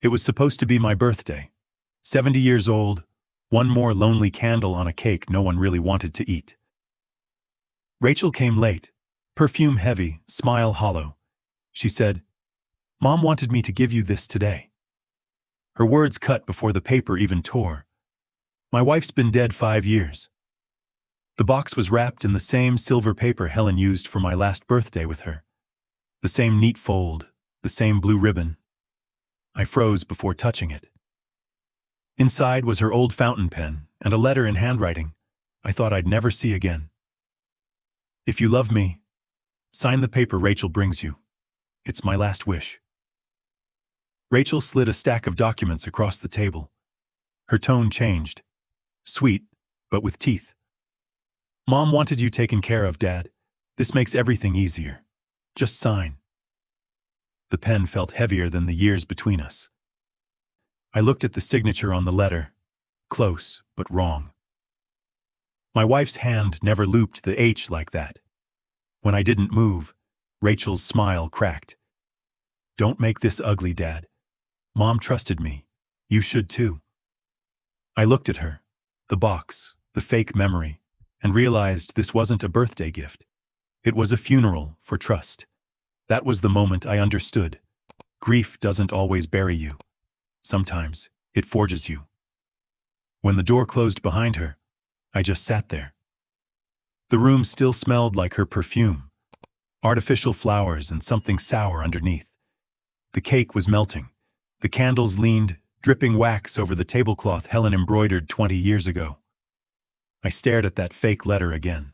It was supposed to be my birthday. 70 years old, one more lonely candle on a cake no one really wanted to eat. Rachel came late, perfume heavy, smile hollow. She said, "Mom wanted me to give you this today." Her words cut before the paper even tore. My wife's been dead 5 years. The box was wrapped in the same silver paper Helen used for my last birthday with her. The same neat fold, the same blue ribbon. I froze before touching it. Inside was her old fountain pen and a letter in handwriting I thought I'd never see again. "If you love me, sign the paper Rachel brings you. It's my last wish." Rachel slid a stack of documents across the table. Her tone changed. Sweet, but with teeth. "Mom wanted you taken care of, Dad. This makes everything easier. Just sign." The pen felt heavier than the years between us. I looked at the signature on the letter. Close, but wrong. My wife's hand never looped the H like that. When I didn't move, Rachel's smile cracked. "Don't make this ugly, Dad. Mom trusted me. You should too." I looked at her, the box, the fake memory, and realized this wasn't a birthday gift. It was a funeral for trust. That was the moment I understood. Grief doesn't always bury you. Sometimes it forges you. When the door closed behind her, I just sat there. The room still smelled like her perfume, artificial flowers and something sour underneath. The cake was melting. The candles leaned, dripping wax over the tablecloth Helen embroidered 20 years ago. I stared at that fake letter again.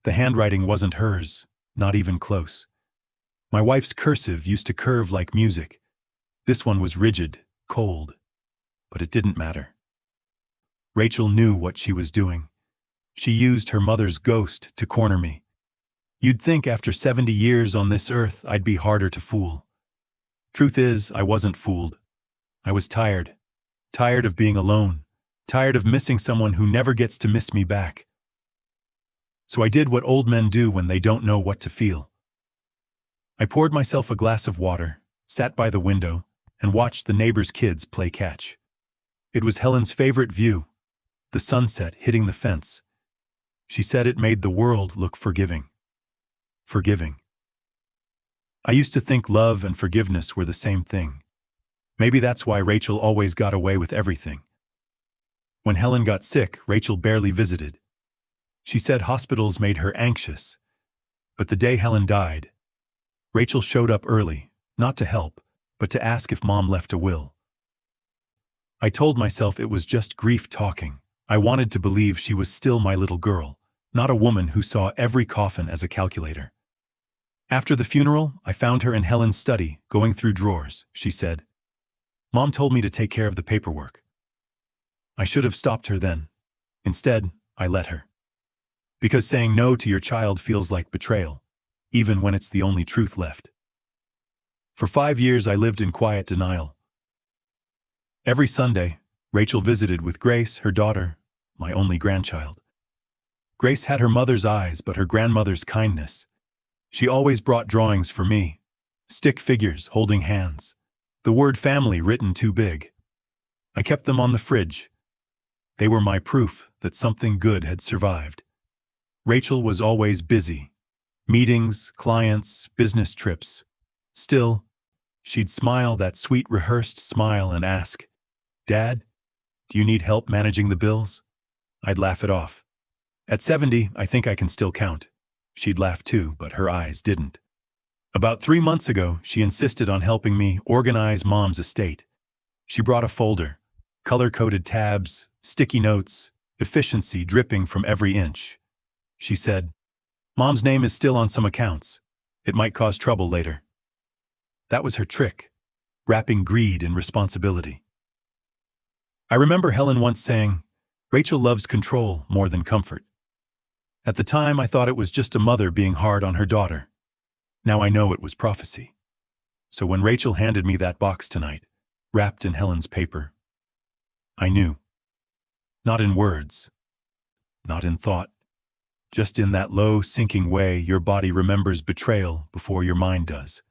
The handwriting wasn't hers, not even close. My wife's cursive used to curve like music. This one was rigid, cold, but it didn't matter. Rachel knew what she was doing. She used her mother's ghost to corner me. You'd think after 70 years on this earth I'd be harder to fool. Truth is, I wasn't fooled. I was tired. Tired of being alone. Tired of missing someone who never gets to miss me back. So I did what old men do when they don't know what to feel. I poured myself a glass of water, sat by the window, and watched the neighbors' kids play catch. It was Helen's favorite view, the sunset hitting the fence. She said it made the world look forgiving. Forgiving. I used to think love and forgiveness were the same thing. Maybe that's why Rachel always got away with everything. When Helen got sick, Rachel barely visited. She said hospitals made her anxious. But the day Helen died, Rachel showed up early, not to help, but to ask if Mom left a will. I told myself it was just grief talking. I wanted to believe she was still my little girl, not a woman who saw every coffin as a calculator. After the funeral, I found her in Helen's study, going through drawers. She said, "Mom told me to take care of the paperwork." I should have stopped her then. Instead, I let her. Because saying no to your child feels like betrayal, even when it's the only truth left. For 5 years, I lived in quiet denial. Every Sunday, Rachel visited with Grace, her daughter, my only grandchild. Grace had her mother's eyes, but her grandmother's kindness. She always brought drawings for me, stick figures holding hands, the word family written too big. I kept them on the fridge. They were my proof that something good had survived. Rachel was always busy. Meetings, clients, business trips. Still, she'd smile that sweet rehearsed smile and ask, "Dad, do you need help managing the bills?" I'd laugh it off. At 70, I think I can still count. She'd laugh too, but her eyes didn't. About 3 months ago, she insisted on helping me organize Mom's estate. She brought a folder, color-coded tabs, sticky notes, efficiency dripping from every inch. She said, "Mom's name is still on some accounts. It might cause trouble later." That was her trick, wrapping greed in responsibility. I remember Helen once saying, "Rachel loves control more than comfort." At the time, I thought it was just a mother being hard on her daughter. Now I know it was prophecy. So when Rachel handed me that box tonight, wrapped in Helen's paper, I knew. Not in words, not in thought, just in that low, sinking way your body remembers betrayal before your mind does.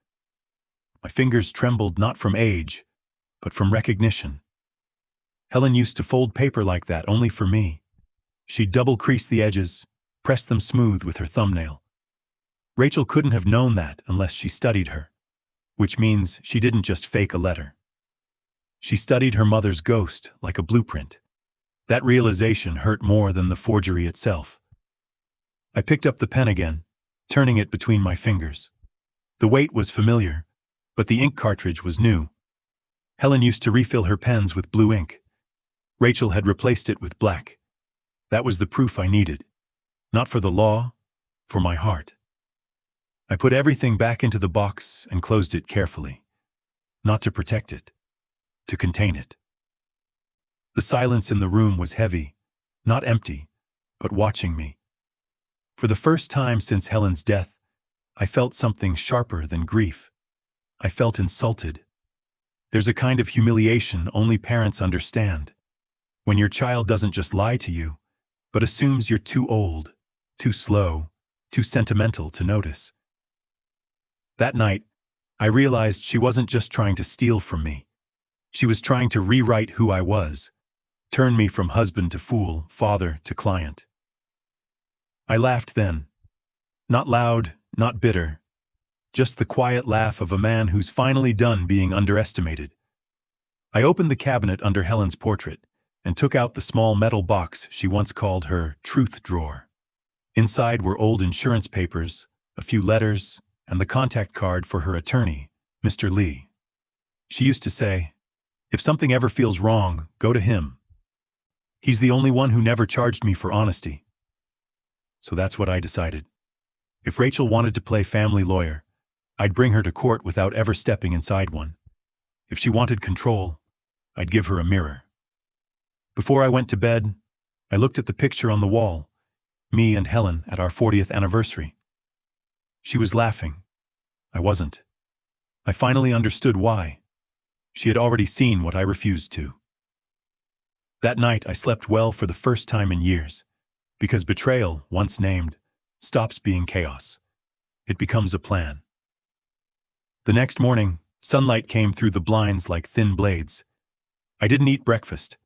My fingers trembled not from age, but from recognition. Helen used to fold paper like that only for me. She'd double-crease the edges, press them smooth with her thumbnail. Rachel couldn't have known that unless she studied her, which means she didn't just fake a letter. She studied her mother's ghost like a blueprint. That realization hurt more than the forgery itself. I picked up the pen again, turning it between my fingers. The weight was familiar, but the ink cartridge was new. Helen used to refill her pens with blue ink. Rachel had replaced it with black. That was the proof I needed. Not for the law, for my heart. I put everything back into the box and closed it carefully. Not to protect it, to contain it. The silence in the room was heavy, not empty, but watching me. For the first time since Helen's death, I felt something sharper than grief. I felt insulted. There's a kind of humiliation only parents understand. When your child doesn't just lie to you, but assumes you're too old, too slow, too sentimental to notice. That night, I realized she wasn't just trying to steal from me. She was trying to rewrite who I was, turn me from husband to fool, father to client. I laughed then. Not loud, not bitter. Just the quiet laugh of a man who's finally done being underestimated. I opened the cabinet under Helen's portrait and took out the small metal box she once called her truth drawer. Inside were old insurance papers, a few letters, and the contact card for her attorney, Mr. Lee. She used to say, "If something ever feels wrong, go to him. He's the only one who never charged me for honesty." So that's what I decided. If Rachel wanted to play family lawyer, I'd bring her to court without ever stepping inside one. If she wanted control, I'd give her a mirror. Before I went to bed, I looked at the picture on the wall, me and Helen at our 40th anniversary. She was laughing. I wasn't. I finally understood why. She had already seen what I refused to. That night I slept well for the first time in years, because betrayal, once named, stops being chaos. It becomes a plan. The next morning, sunlight came through the blinds like thin blades. I didn't eat breakfast.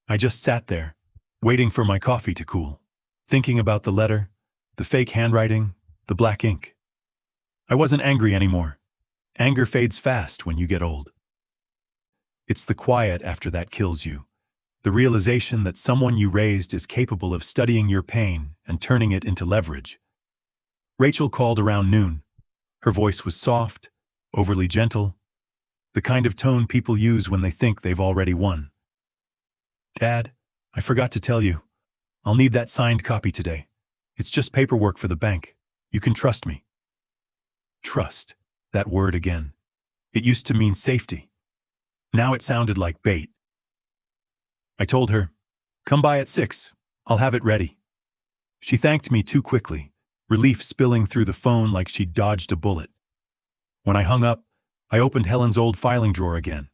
I just sat there, waiting for my coffee to cool, thinking about the letter, the fake handwriting, the black ink. I wasn't angry anymore. Anger fades fast when you get old. It's the quiet after that kills you. The realization that someone you raised is capable of studying your pain and turning it into leverage. Rachel called around noon. Her voice was soft, overly gentle, the kind of tone people use when they think they've already won. "Dad, I forgot to tell you. I'll need that signed copy today. It's just paperwork for the bank. You can trust me." Trust, that word again. It used to mean safety. Now it sounded like bait. I told her, "Come by at 6. I'll have it ready." She thanked me too quickly, relief spilling through the phone like she'd dodged a bullet. When I hung up, I opened Helen's old filing drawer again.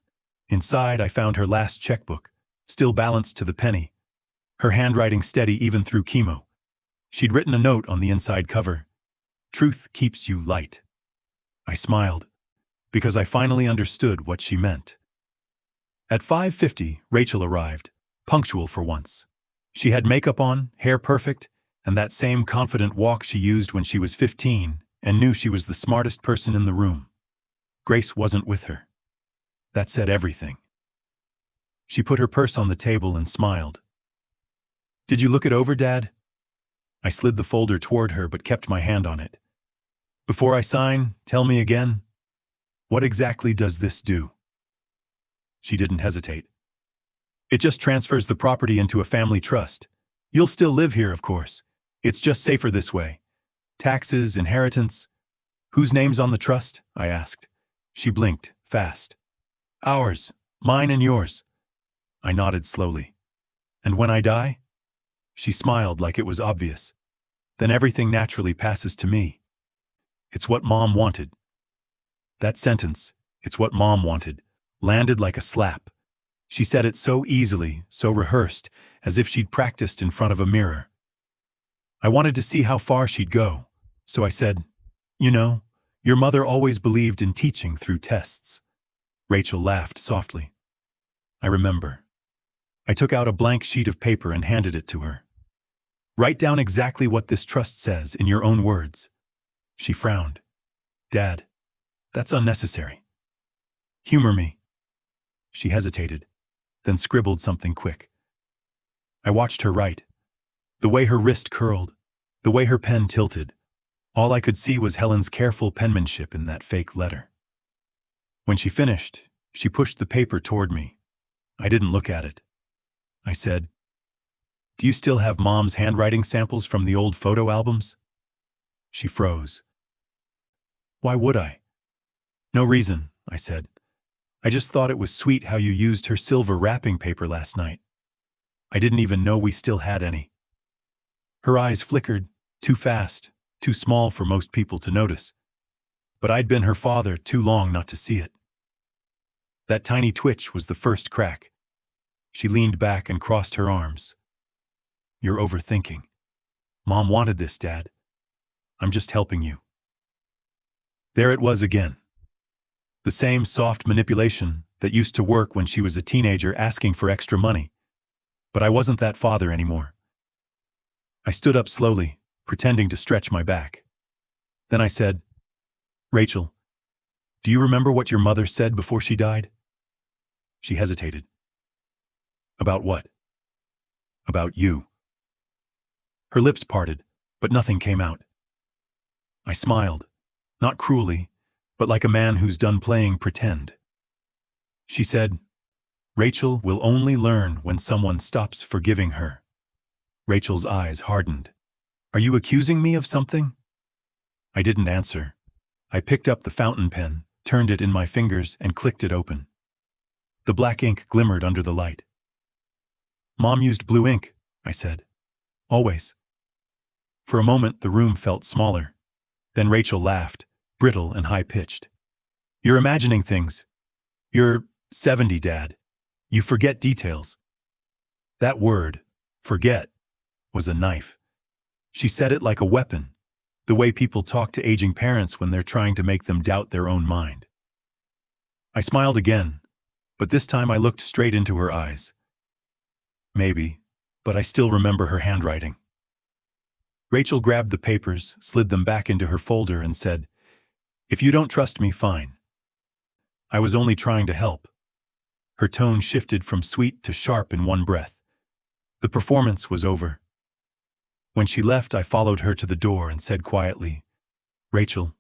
Inside, I found her last checkbook, still balanced to the penny, her handwriting steady even through chemo. She'd written a note on the inside cover, "Truth keeps you light." I smiled, because I finally understood what she meant. At 5:50, Rachel arrived, punctual for once. She had makeup on, hair perfect, and that same confident walk she used when she was 15 and knew she was the smartest person in the room. Grace wasn't with her. That said everything. She put her purse on the table and smiled. "Did you look it over, Dad?" I slid the folder toward her but kept my hand on it. "Before I sign, tell me again, what exactly does this do?" She didn't hesitate. "It just transfers the property into a family trust. You'll still live here, of course. It's just safer this way. Taxes, inheritance. Whose name's on the trust?" I asked. She blinked, fast. "Ours, mine and yours." I nodded slowly. "And when I die?" She smiled like it was obvious. "Then everything naturally passes to me." It's what Mom wanted. That sentence, "It's what Mom wanted," landed like a slap. She said it so easily, so rehearsed, as if she'd practiced in front of a mirror. I wanted to see how far she'd go, so I said, "You know, your mother always believed in teaching through tests." Rachel laughed softly. I remember. I took out a blank sheet of paper and handed it to her. Write down exactly what this trust says in your own words. She frowned. Dad, that's unnecessary. Humor me. She hesitated, then scribbled something quick. I watched her write. The way her wrist curled, the way her pen tilted, all I could see was Helen's careful penmanship in that fake letter. When she finished, she pushed the paper toward me. I didn't look at it. I said, "Do you still have Mom's handwriting samples from the old photo albums?" She froze. Why would I? No reason, I said. I just thought it was sweet how you used her silver wrapping paper last night. I didn't even know we still had any. Her eyes flickered, too fast, too small for most people to notice. But I'd been her father too long not to see it. That tiny twitch was the first crack. She leaned back and crossed her arms. You're overthinking. Mom wanted this, Dad. I'm just helping you. There it was again. The same soft manipulation that used to work when she was a teenager asking for extra money. But I wasn't that father anymore. I stood up slowly, pretending to stretch my back. Then I said, Rachel, do you remember what your mother said before she died? She hesitated. About what? About you. Her lips parted, but nothing came out. I smiled, not cruelly, but like a man who's done playing pretend. She said, Rachel will only learn when someone stops forgiving her. Rachel's eyes hardened. Are you accusing me of something? I didn't answer. I picked up the fountain pen, turned it in my fingers, and clicked it open. The black ink glimmered under the light. Mom used blue ink, I said. Always. For a moment, the room felt smaller. Then Rachel laughed, brittle and high-pitched. You're imagining things. You're 70, Dad. You forget details. That word, forget, was a knife. She said it like a weapon, the way people talk to aging parents when they're trying to make them doubt their own mind. I smiled again, but this time I looked straight into her eyes. Maybe, but I still remember her handwriting. Rachel grabbed the papers, slid them back into her folder, and said, If you don't trust me, fine. I was only trying to help. Her tone shifted from sweet to sharp in one breath. The performance was over. When she left, I followed her to the door and said quietly, Rachel,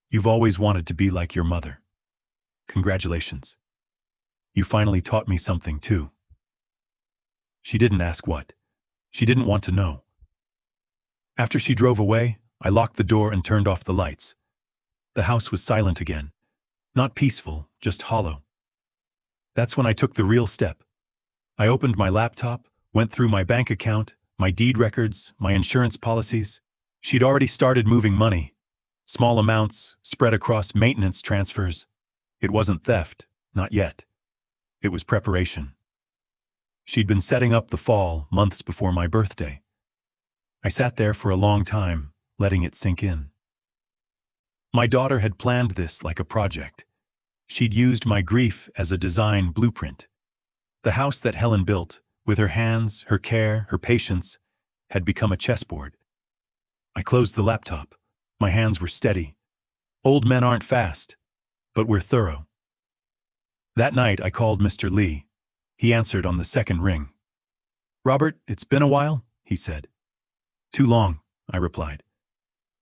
you've always wanted to be like your mother. Congratulations. You finally taught me something too. She didn't ask what. She didn't want to know. After she drove away, I locked the door and turned off the lights. The house was silent again. Not peaceful, just hollow. That's when I took the real step. I opened my laptop, went through my bank account, my deed records, my insurance policies. She'd already started moving money. Small amounts, spread across maintenance transfers. It wasn't theft, not yet. It was preparation. She'd been setting up the fall months before my birthday. I sat there for a long time, letting it sink in. My daughter had planned this like a project. She'd used my grief as a design blueprint. The house that Helen built, with her hands, her care, her patience, had become a chessboard. I closed the laptop. My hands were steady. Old men aren't fast, but we're thorough. That night I called Mr. Lee. He answered on the second ring. Robert, it's been a while, he said. Too long, I replied.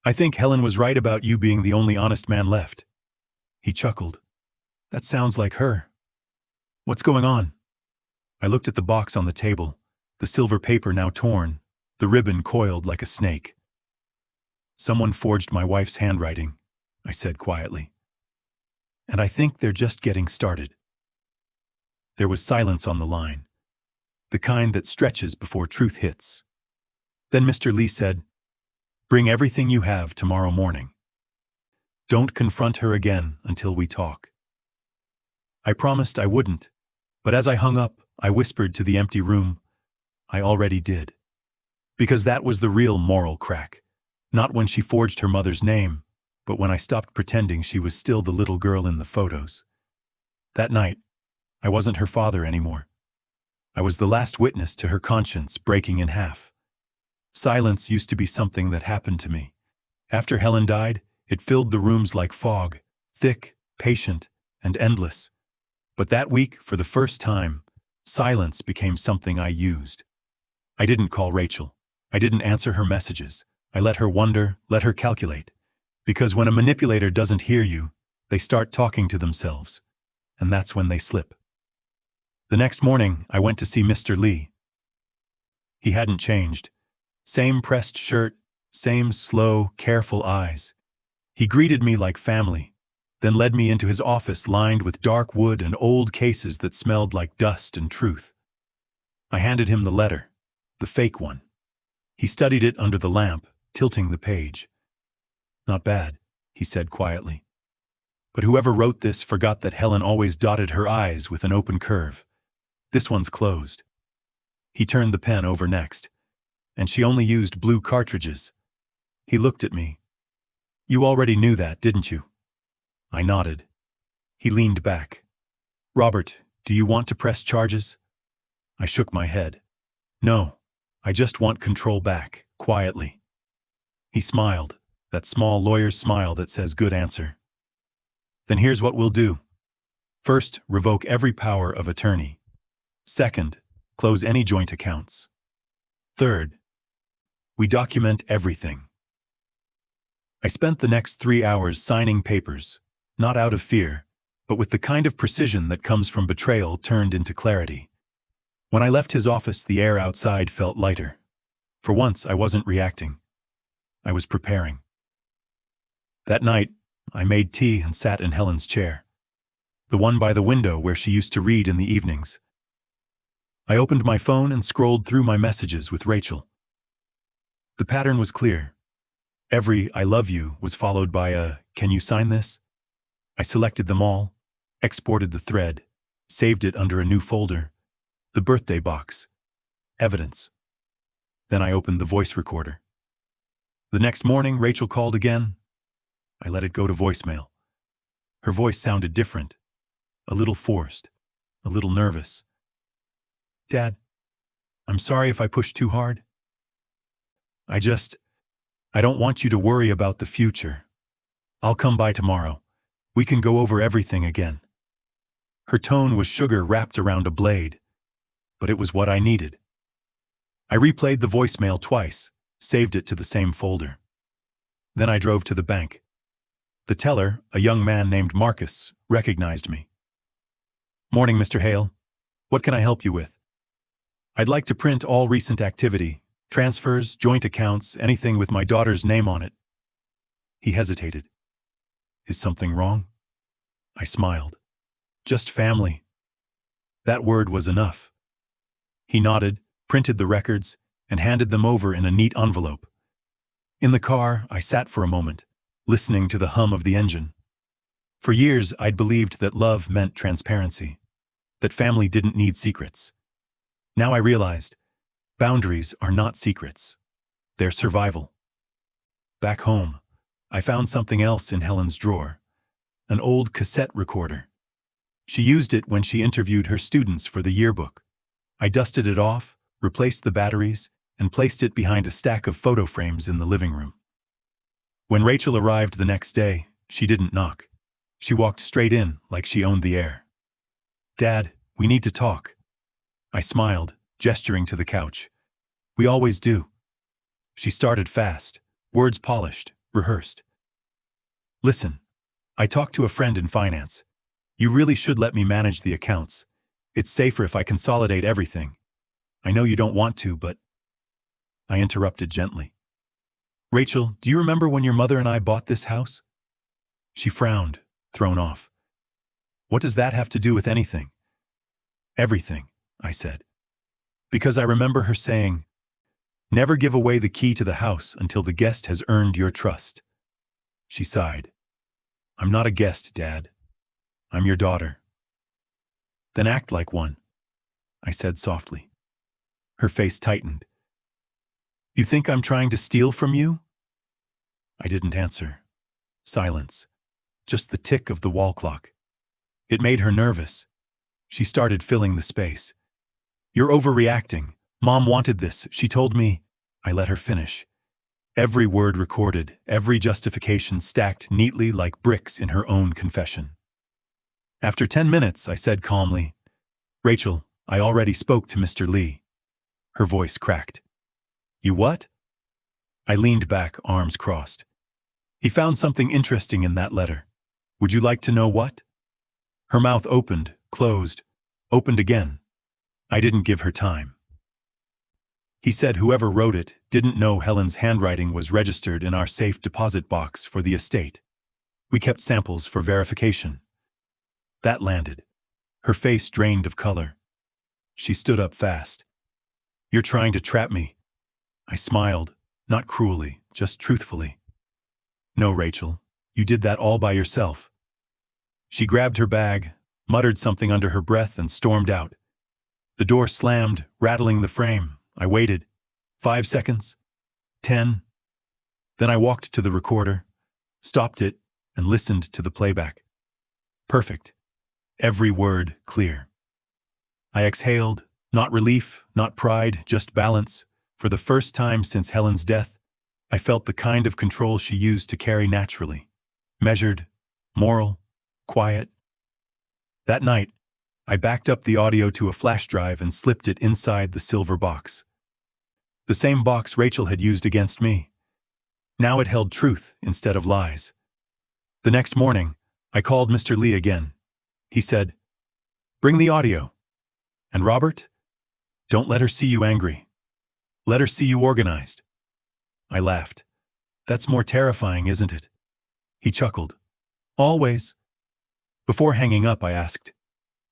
I think Helen was right about you being the only honest man left. He chuckled. That sounds like her. What's going on? I looked at the box on the table, the silver paper now torn, the ribbon coiled like a snake. Someone forged my wife's handwriting, I said quietly. And I think they're just getting started. There was silence on the line, the kind that stretches before truth hits. Then Mr. Lee said, Bring everything you have tomorrow morning. Don't confront her again until we talk. I promised I wouldn't, but as I hung up, I whispered to the empty room, I already did. Because that was the real moral crack, not when she forged her mother's name, but when I stopped pretending she was still the little girl in the photos. That night, I wasn't her father anymore. I was the last witness to her conscience breaking in half. Silence used to be something that happened to me. After Helen died, it filled the rooms like fog, thick, patient, and endless. But that week, for the first time, silence became something I used. I didn't call Rachel. I didn't answer her messages. I let her wonder, let her calculate. Because when a manipulator doesn't hear you, they start talking to themselves. And that's when they slip. The next morning, I went to see Mr. Lee. He hadn't changed. Same pressed shirt, same slow, careful eyes. He greeted me like family, then led me into his office lined with dark wood and old cases that smelled like dust and truth. I handed him the letter, the fake one. He studied it under the lamp, tilting the page. "Not bad," he said quietly. "But whoever wrote this forgot that Helen always dotted her I's with an open curve. This one's closed." He turned the pen over next. "And she only used blue cartridges." He looked at me. "You already knew that, didn't you?" I nodded. He leaned back. "Robert, do you want to press charges?" I shook my head. "No, I just want control back, quietly." He smiled, that small lawyer's smile that says good answer. "Then here's what we'll do. First, revoke every power of attorney. Second, close any joint accounts. Third, we document everything." I spent the next 3 hours signing papers, not out of fear, but with the kind of precision that comes from betrayal turned into clarity. When I left his office, the air outside felt lighter. For once, I wasn't reacting. I was preparing. That night, I made tea and sat in Helen's chair, the one by the window where she used to read in the evenings. I opened my phone and scrolled through my messages with Rachel. The pattern was clear. Every "I love you" was followed by a "Can you sign this?" I selected them all, exported the thread, saved it under a new folder, the birthday box, evidence. Then I opened the voice recorder. The next morning, Rachel called again. I let it go to voicemail. Her voice sounded different, a little forced, a little nervous. "Dad, I'm sorry if I pushed too hard. I don't want you to worry about the future. I'll come by tomorrow. We can go over everything again." Her tone was sugar wrapped around a blade, but it was what I needed. I replayed the voicemail twice, saved it to the same folder. Then I drove to the bank. The teller, a young man named Marcus, recognized me. "Morning, Mr. Hale. What can I help you with?" "I'd like to print all recent activity, transfers, joint accounts, anything with my daughter's name on it." He hesitated. "Is something wrong?" I smiled. "Just family." That word was enough. He nodded, printed the records, and handed them over in a neat envelope. In the car, I sat for a moment, listening to the hum of the engine. For years, I'd believed that love meant transparency, that family didn't need secrets. Now I realized, boundaries are not secrets. They're survival. Back home, I found something else in Helen's drawer, an old cassette recorder. She used it when she interviewed her students for the yearbook. I dusted it off, replaced the batteries, and placed it behind a stack of photo frames in the living room. When Rachel arrived the next day, she didn't knock. She walked straight in like she owned the air. "Dad, we need to talk." I smiled, gesturing to the couch. "We always do." She started fast, words polished, rehearsed. "Listen, I talked to a friend in finance. You really should let me manage the accounts. It's safer if I consolidate everything. I know you don't want to, but..." I interrupted gently. "Rachel, do you remember when your mother and I bought this house?" She frowned, thrown off. "What does that have to do with anything?" "Everything," I said. "Because I remember her saying, 'Never give away the key to the house until the guest has earned your trust.'" She sighed. "I'm not a guest, Dad. I'm your daughter." "Then act like one," I said softly. Her face tightened. "You think I'm trying to steal from you?" I didn't answer. Silence. Just the tick of the wall clock. It made her nervous. She started filling the space. "You're overreacting. Mom wanted this, she told me." I let her finish. Every word recorded, every justification stacked neatly like bricks in her own confession. After 10 minutes, I said calmly, "Rachel, I already spoke to Mr. Lee." Her voice cracked. "You what?" I leaned back, arms crossed. "He found something interesting in that letter. Would you like to know what?" Her mouth opened, closed, opened again. I didn't give her time. "He said whoever wrote it didn't know Helen's handwriting was registered in our safe deposit box for the estate. We kept samples for verification." That landed. Her face drained of color. She stood up fast. "You're trying to trap me." I smiled, not cruelly, just truthfully. "No, Rachel, you did that all by yourself." She grabbed her bag, muttered something under her breath, and stormed out. The door slammed, rattling the frame. I waited. 5 seconds. 10. Then I walked to the recorder, stopped it, and listened to the playback. Perfect. Every word clear. I exhaled, not relief, not pride, just balance. For the first time since Helen's death, I felt the kind of control she used to carry naturally. Measured, moral, quiet. That night, I backed up the audio to a flash drive and slipped it inside the silver box. The same box Rachel had used against me. Now it held truth instead of lies. The next morning, I called Mr. Lee again. He said, "Bring the audio. And Robert, don't let her see you angry. Let her see you organized." I laughed. "That's more terrifying, isn't it?" He chuckled. "Always." Before hanging up, I asked,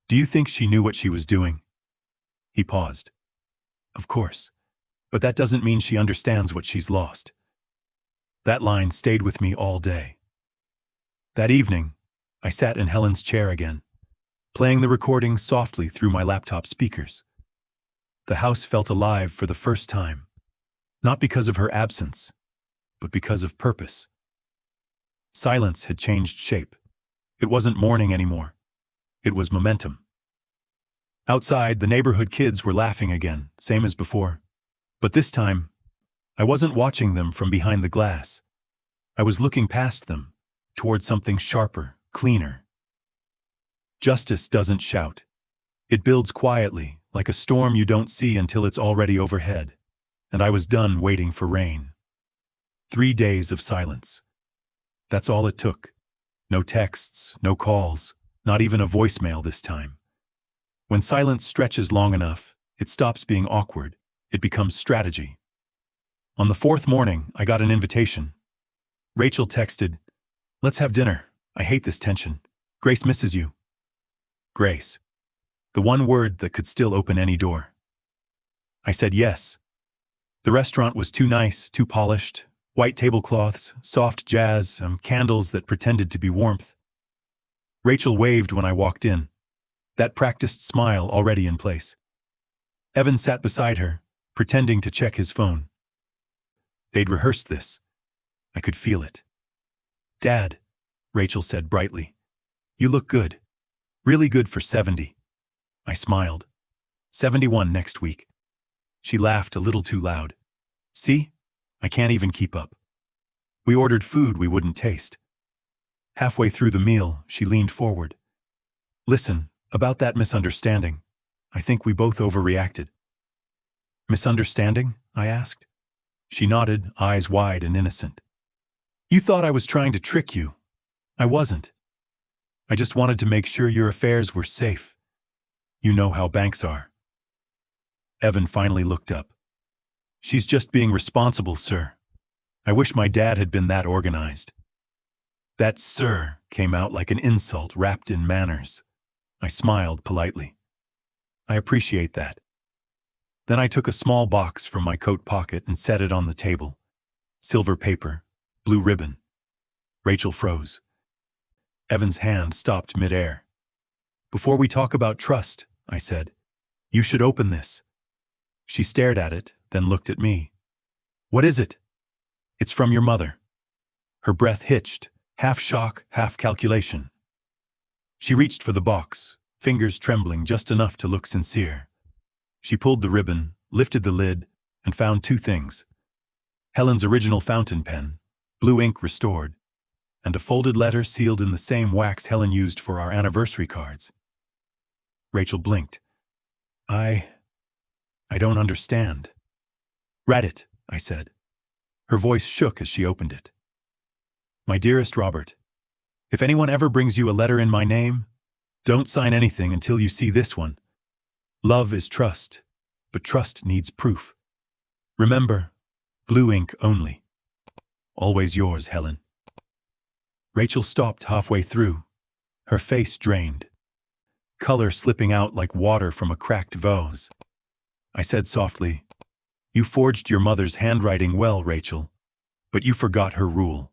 "Do you think she knew what she was doing?" He paused. "Of course. But that doesn't mean she understands what she's lost." That line stayed with me all day. That evening, I sat in Helen's chair again, playing the recording softly through my laptop speakers. The house felt alive for the first time, not because of her absence, but because of purpose. Silence had changed shape. It wasn't mourning anymore. It was momentum. Outside, the neighborhood kids were laughing again, same as before. But this time, I wasn't watching them from behind the glass. I was looking past them, toward something sharper, cleaner. Justice doesn't shout. It builds quietly, like a storm you don't see until it's already overhead. And I was done waiting for rain. 3 days of silence. That's all it took. No texts, no calls, not even a voicemail this time. When silence stretches long enough, it stops being awkward. It becomes strategy. On the 4th morning, I got an invitation. Rachel texted, "Let's have dinner. I hate this tension. Grace misses you." Grace. The one word that could still open any door. I said yes. The restaurant was too nice, too polished. White tablecloths, soft jazz, candles that pretended to be warmth. Rachel waved when I walked in, that practiced smile already in place. Evan sat beside her, pretending to check his phone. They'd rehearsed this. I could feel it. "Dad," Rachel said brightly, "you look good. Really good for 70. I smiled. 71 next week. She laughed a little too loud. "See? I can't even keep up." We ordered food we wouldn't taste. Halfway through the meal, she leaned forward. "Listen, about that misunderstanding. I think we both overreacted." "Misunderstanding?" I asked. She nodded, eyes wide and innocent. "You thought I was trying to trick you. I wasn't. I just wanted to make sure your affairs were safe. You know how banks are." Evan finally looked up. "She's just being responsible, sir. I wish my dad had been that organized." That "sir" came out like an insult wrapped in manners. I smiled politely. "I appreciate that." Then I took a small box from my coat pocket and set it on the table. Silver paper, blue ribbon. Rachel froze. Evan's hand stopped midair. "Before we talk about trust," I said, "you should open this." She stared at it, then looked at me. "What is it?" "It's from your mother." Her breath hitched, half shock, half calculation. She reached for the box, fingers trembling just enough to look sincere. She pulled the ribbon, lifted the lid, and found two things: Helen's original fountain pen, blue ink restored, and a folded letter sealed in the same wax Helen used for our anniversary cards. Rachel blinked. I don't understand. Read it, I said. Her voice shook as she opened it. My dearest Robert, if anyone ever brings you a letter in my name, don't sign anything until you see this one. Love is trust, but trust needs proof. Remember, blue ink only. Always yours, Helen. Rachel stopped halfway through, her face drained, color slipping out like water from a cracked vase. I said softly, You forged your mother's handwriting well, Rachel, but you forgot her rule.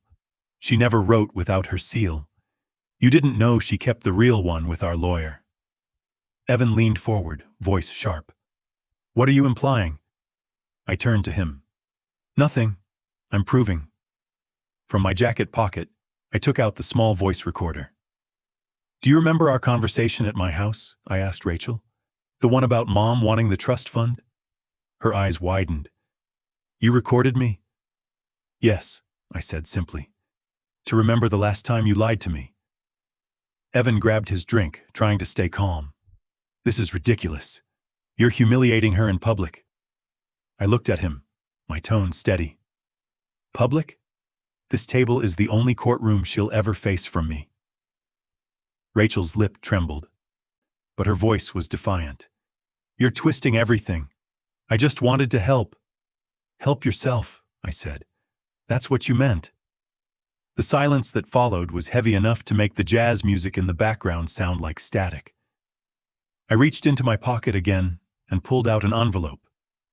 She never wrote without her seal. You didn't know she kept the real one with our lawyer. Evan leaned forward, voice sharp. What are you implying? I turned to him. Nothing. I'm proving. From my jacket pocket, I took out the small voice recorder. Do you remember our conversation at my house? I asked Rachel. The one about Mom wanting the trust fund? Her eyes widened. You recorded me? Yes, I said simply. To remember the last time you lied to me. Evan grabbed his drink, trying to stay calm. This is ridiculous. You're humiliating her in public. I looked at him, my tone steady. Public? This table is the only courtroom she'll ever face from me. Rachel's lip trembled, but her voice was defiant. You're twisting everything. I just wanted to help. Help yourself, I said. That's what you meant. The silence that followed was heavy enough to make the jazz music in the background sound like static. I reached into my pocket again and pulled out an envelope.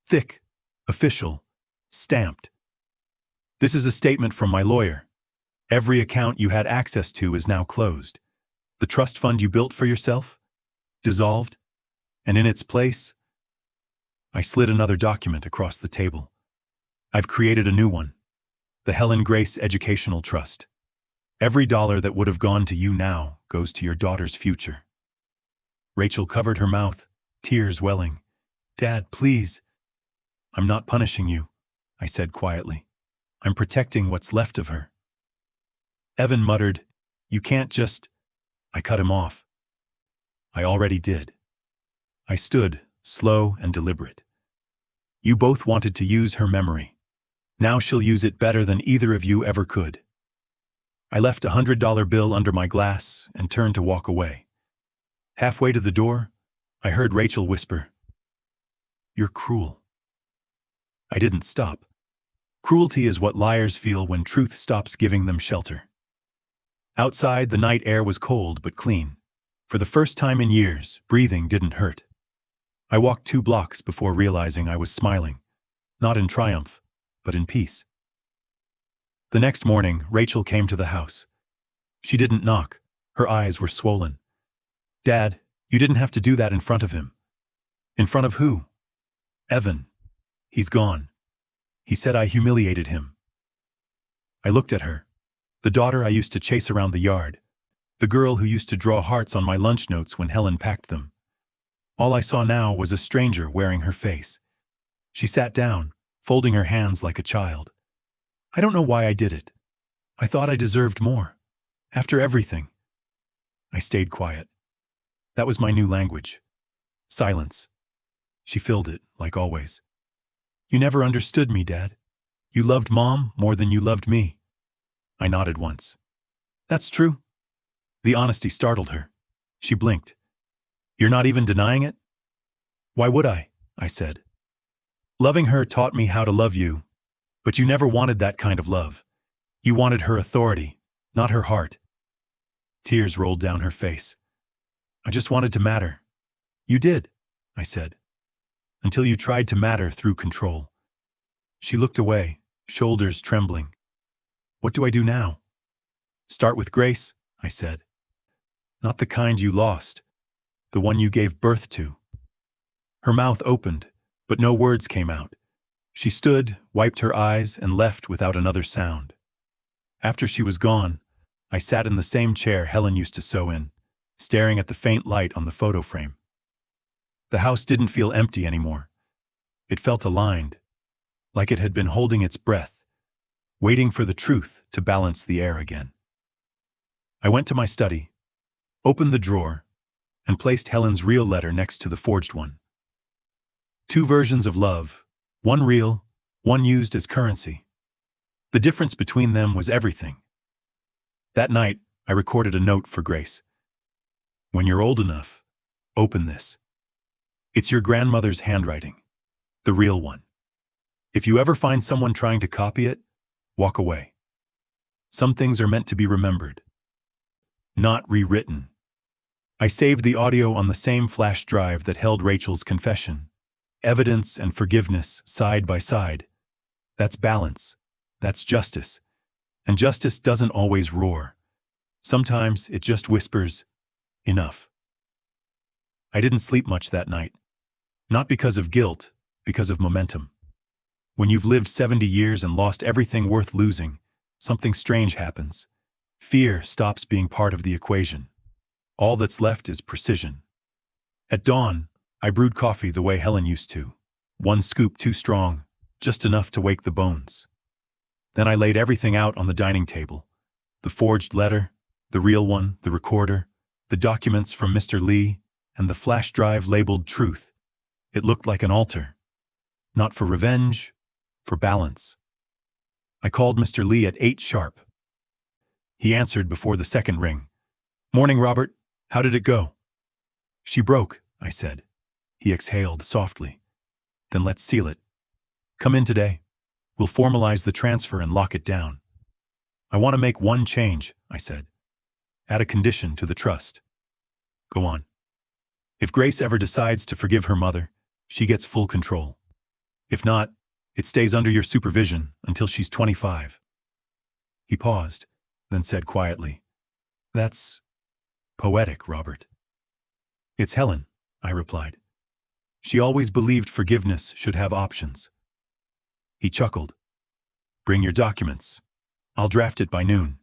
Thick, official, stamped. This is a statement from my lawyer. Every account you had access to is now closed. The trust fund you built for yourself? Dissolved? And in its place? I slid another document across the table. I've created a new one. The Helen Grace Educational Trust. Every dollar that would have gone to you now goes to your daughter's future. Rachel covered her mouth, tears welling. Dad, please. I'm not punishing you, I said quietly. I'm protecting what's left of her. Evan muttered, You can't just... I cut him off. I already did. I stood, slow and deliberate. You both wanted to use her memory. Now she'll use it better than either of you ever could. I left a $100 bill under my glass and turned to walk away. Halfway to the door, I heard Rachel whisper, You're cruel. I didn't stop. Cruelty is what liars feel when truth stops giving them shelter. Outside, the night air was cold but clean. For the first time in years, breathing didn't hurt. I walked 2 blocks before realizing I was smiling, not in triumph, but in peace. The next morning, Rachel came to the house. She didn't knock. Her eyes were swollen. Dad, you didn't have to do that in front of him. In front of who? Evan. He's gone. He said I humiliated him. I looked at her. The daughter I used to chase around the yard. The girl who used to draw hearts on my lunch notes when Helen packed them. All I saw now was a stranger wearing her face. She sat down, folding her hands like a child. I don't know why I did it. I thought I deserved more. After everything. I stayed quiet. That was my new language. Silence. She filled it, like always. You never understood me, Dad. You loved Mom more than you loved me. I nodded once. That's true. The honesty startled her. She blinked. You're not even denying it? Why would I said. Loving her taught me how to love you, but you never wanted that kind of love. You wanted her authority, not her heart. Tears rolled down her face. I just wanted to matter. You did, I said, until you tried to matter through control. She looked away, shoulders trembling. What do I do now? Start with Grace, I said. Not the kind you lost, the one you gave birth to. Her mouth opened, but no words came out. She stood, wiped her eyes, and left without another sound. After she was gone, I sat in the same chair Helen used to sew in, staring at the faint light on the photo frame. The house didn't feel empty anymore. It felt aligned, like it had been holding its breath, waiting for the truth to balance the air again. I went to my study, opened the drawer, and placed Helen's real letter next to the forged one. Two versions of love, one real, one used as currency. The difference between them was everything. That night, I recorded a note for Grace. When you're old enough, open this. It's your grandmother's handwriting, the real one. If you ever find someone trying to copy it, walk away. Some things are meant to be remembered, not rewritten. I saved the audio on the same flash drive that held Rachel's confession. Evidence and forgiveness side by side. That's balance. That's justice. And justice doesn't always roar. Sometimes it just whispers, enough. I didn't sleep much that night. Not because of guilt, because of momentum. When you've lived 70 years and lost everything worth losing, something strange happens. Fear stops being part of the equation. All that's left is precision. At dawn, I brewed coffee the way Helen used to. One scoop too strong, just enough to wake the bones. Then I laid everything out on the dining table. The forged letter, the real one, the recorder, the documents from Mr. Lee, and the flash drive labeled truth. It looked like an altar. Not for revenge, for balance. I called Mr. Lee at 8 sharp. He answered before the second ring. "Morning, Robert. How did it go?" "She broke," I said. He exhaled softly. "Then let's seal it. Come in today. We'll formalize the transfer and lock it down." "I want to make one change," I said. "Add a condition to the trust." "Go on." "If Grace ever decides to forgive her mother, she gets full control. If not, it stays under your supervision until she's 25. He paused, then said quietly, "That's poetic, Robert." "It's Helen," I replied. "She always believed forgiveness should have options." He chuckled. "Bring your documents. I'll draft it by noon."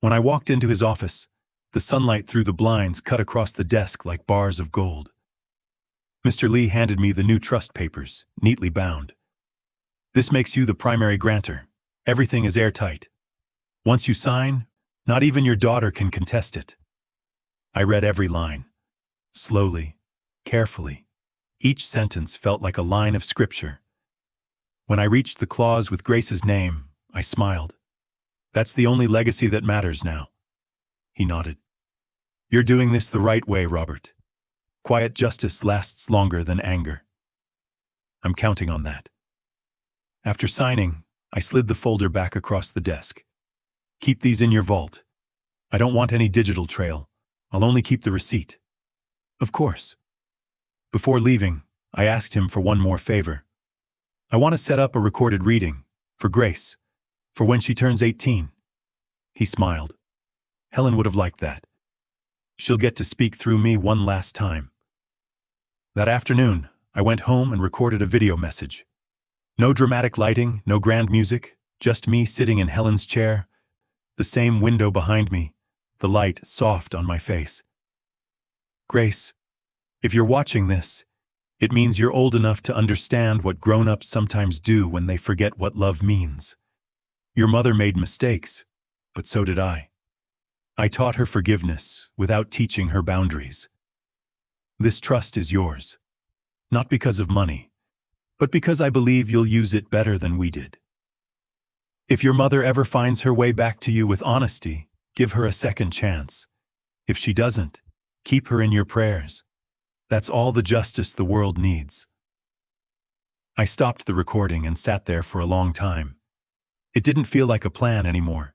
When I walked into his office, the sunlight through the blinds cut across the desk like bars of gold. Mr. Lee handed me the new trust papers, neatly bound. "This makes you the primary grantor. Everything is airtight. Once you sign, not even your daughter can contest it." I read every line. Slowly, carefully. Each sentence felt like a line of scripture. When I reached the clause with Grace's name, I smiled. "That's the only legacy that matters now." He nodded. "You're doing this the right way, Robert. Quiet justice lasts longer than anger." "I'm counting on that." After signing, I slid the folder back across the desk. "Keep these in your vault. I don't want any digital trail. I'll only keep the receipt." "Of course." Before leaving, I asked him for one more favor. "I want to set up a recorded reading, for Grace, for when she turns 18. He smiled. "Helen would have liked that. She'll get to speak through me one last time." That afternoon, I went home and recorded a video message. No dramatic lighting, no grand music, just me sitting in Helen's chair, the same window behind me, the light soft on my face. "Grace, if you're watching this, it means you're old enough to understand what grown-ups sometimes do when they forget what love means. Your mother made mistakes, but so did I. I taught her forgiveness without teaching her boundaries. This trust is yours, not because of money, but because I believe you'll use it better than we did. If your mother ever finds her way back to you with honesty, give her a second chance. If she doesn't, keep her in your prayers. That's all the justice the world needs." I stopped the recording and sat there for a long time. It didn't feel like a plan anymore.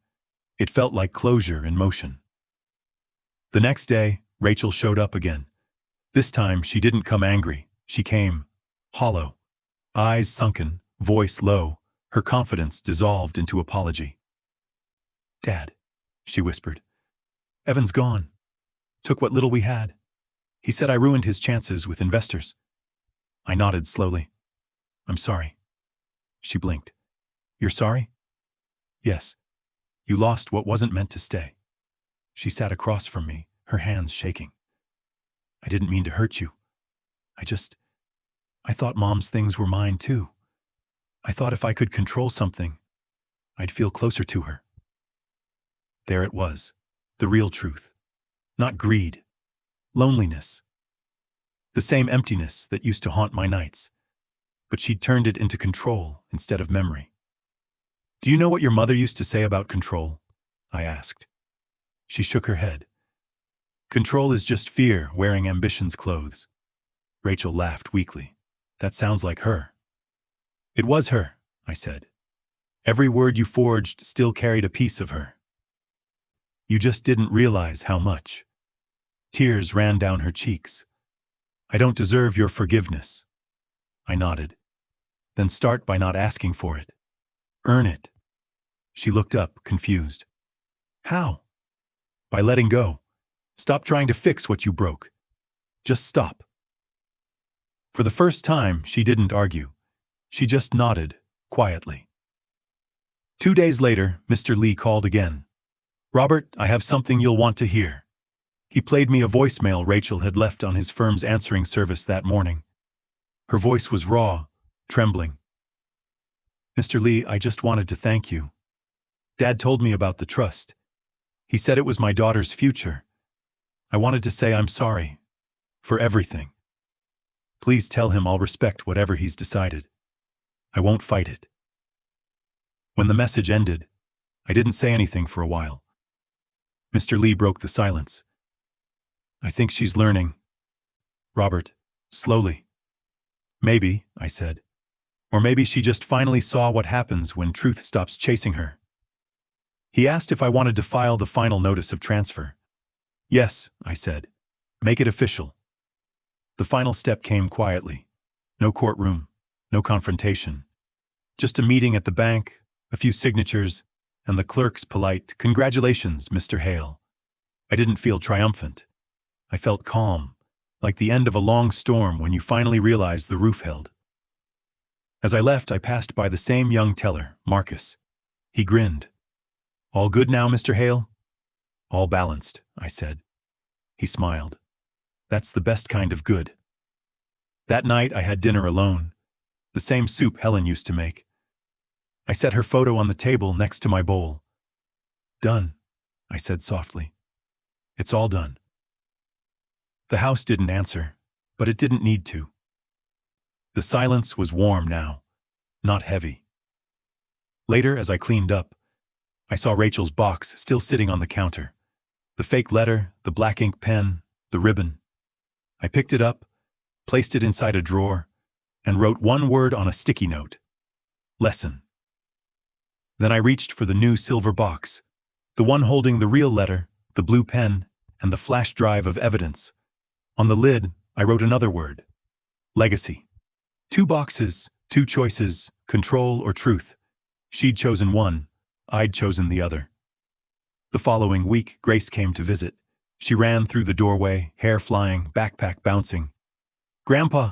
It felt like closure in motion. The next day, Rachel showed up again. This time, she didn't come angry. She came hollow. Eyes sunken, voice low, her confidence dissolved into apology. "Dad," she whispered, "Evan's gone. Took what little we had. He said I ruined his chances with investors." I nodded slowly. "I'm sorry." She blinked. "You're sorry?" "Yes. You lost what wasn't meant to stay." She sat across from me, her hands shaking. I didn't mean to hurt you. I thought Mom's things were mine too. I thought if I could control something, I'd feel closer to her. There it was, the real truth. Not greed, loneliness. The same emptiness that used to haunt my nights. But she'd turned it into control instead of memory. Do you know what your mother used to say about control? I asked. She shook her head. Control is just fear wearing ambition's clothes. Rachel laughed weakly. That sounds like her. It was her, I said. Every word you forged still carried a piece of her. You just didn't realize how much. Tears ran down her cheeks. I don't deserve your forgiveness. I nodded. Then start by not asking for it. Earn it. She looked up, confused. How? By letting go. Stop trying to fix what you broke. Just stop. For the first time, she didn't argue. She just nodded, quietly. 2 days later, Mr. Lee called again. Robert, I have something you'll want to hear. He played me a voicemail Rachel had left on his firm's answering service that morning. Her voice was raw, trembling. Mr. Lee, I just wanted to thank you. Dad told me about the trust. He said it was my daughter's future. I wanted to say I'm sorry. For everything. Please tell him I'll respect whatever he's decided. I won't fight it. When the message ended, I didn't say anything for a while. Mr. Lee broke the silence. I think she's learning. Robert, slowly. Maybe, I said. Or maybe she just finally saw what happens when truth stops chasing her. He asked if I wanted to file the final notice of transfer. Yes, I said. Make it official. The final step came quietly. No courtroom, no confrontation. Just a meeting at the bank, a few signatures, and the clerk's polite, "Congratulations, Mr. Hale." I didn't feel triumphant. I felt calm, like the end of a long storm when you finally realize the roof held. As I left, I passed by the same young teller, Marcus. He grinned. All good now, Mr. Hale? All balanced, I said. He smiled. That's the best kind of good. That night I had dinner alone, the same soup Helen used to make. I set her photo on the table next to my bowl. Done, I said softly. It's all done. The house didn't answer, but it didn't need to. The silence was warm now, not heavy. Later, as I cleaned up, I saw Rachel's box still sitting on the counter. The fake letter, the black ink pen, the ribbon. I picked it up, placed it inside a drawer, and wrote one word on a sticky note. Lesson. Then I reached for the new silver box, the one holding the real letter, the blue pen, and the flash drive of evidence. On the lid, I wrote another word. Legacy. 2 boxes, 2 choices, control or truth. She'd chosen one, I'd chosen the other. The following week, Grace came to visit. She ran through the doorway, hair flying, backpack bouncing. Grandpa!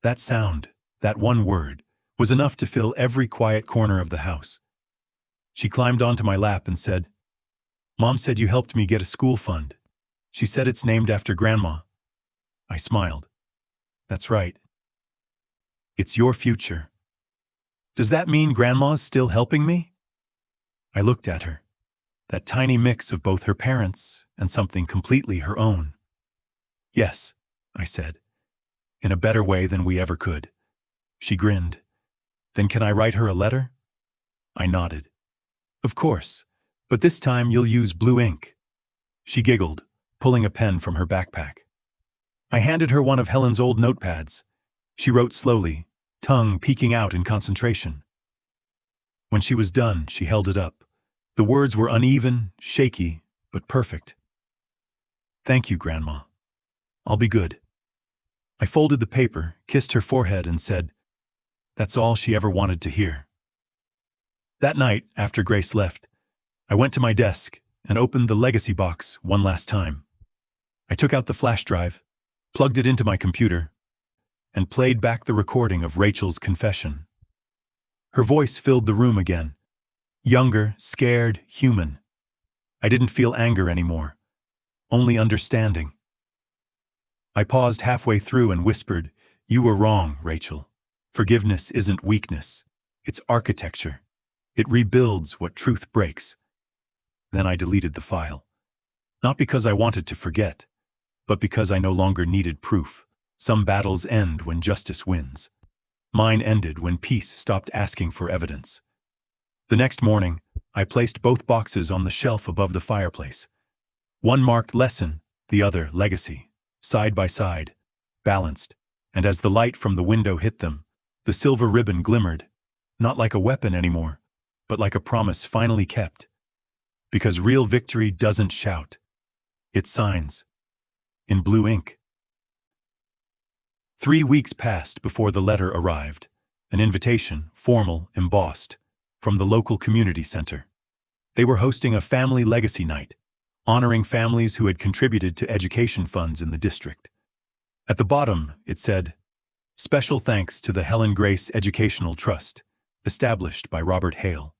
That sound, that one word, was enough to fill every quiet corner of the house. She climbed onto my lap and said, Mom said you helped me get a school fund. She said it's named after Grandma. I smiled. That's right. It's your future. Does that mean Grandma's still helping me? I looked at her. That tiny mix of both her parents and something completely her own. Yes, I said, in a better way than we ever could. She grinned. Then can I write her a letter? I nodded. Of course, but this time you'll use blue ink. She giggled, pulling a pen from her backpack. I handed her one of Helen's old notepads. She wrote slowly, tongue peeking out in concentration. When she was done, she held it up. The words were uneven, shaky, but perfect. Thank you, Grandma. I'll be good. I folded the paper, kissed her forehead, and said, that's all she ever wanted to hear. That night, after Grace left, I went to my desk and opened the legacy box one last time. I took out the flash drive, plugged it into my computer, and played back the recording of Rachel's confession. Her voice filled the room again. Younger, scared, human. I didn't feel anger anymore. only understanding. I paused halfway through and whispered, "You were wrong, Rachel. Forgiveness isn't weakness. It's architecture. It rebuilds what truth breaks." Then I deleted the file. Not because I wanted to forget, but because I no longer needed proof. Some battles end when justice wins. Mine ended when peace stopped asking for evidence. The next morning, I placed both boxes on the shelf above the fireplace. One marked lesson, the other legacy, side by side, balanced, and as the light from the window hit them, the silver ribbon glimmered, not like a weapon anymore, but like a promise finally kept. Because real victory doesn't shout. It signs. In blue ink. 3 weeks passed before the letter arrived, an invitation, formal, embossed, from the local community center. They were hosting a family legacy night, honoring families who had contributed to education funds in the district. At the bottom, it said, "Special thanks to the Helen Grace Educational Trust, established by Robert Hale."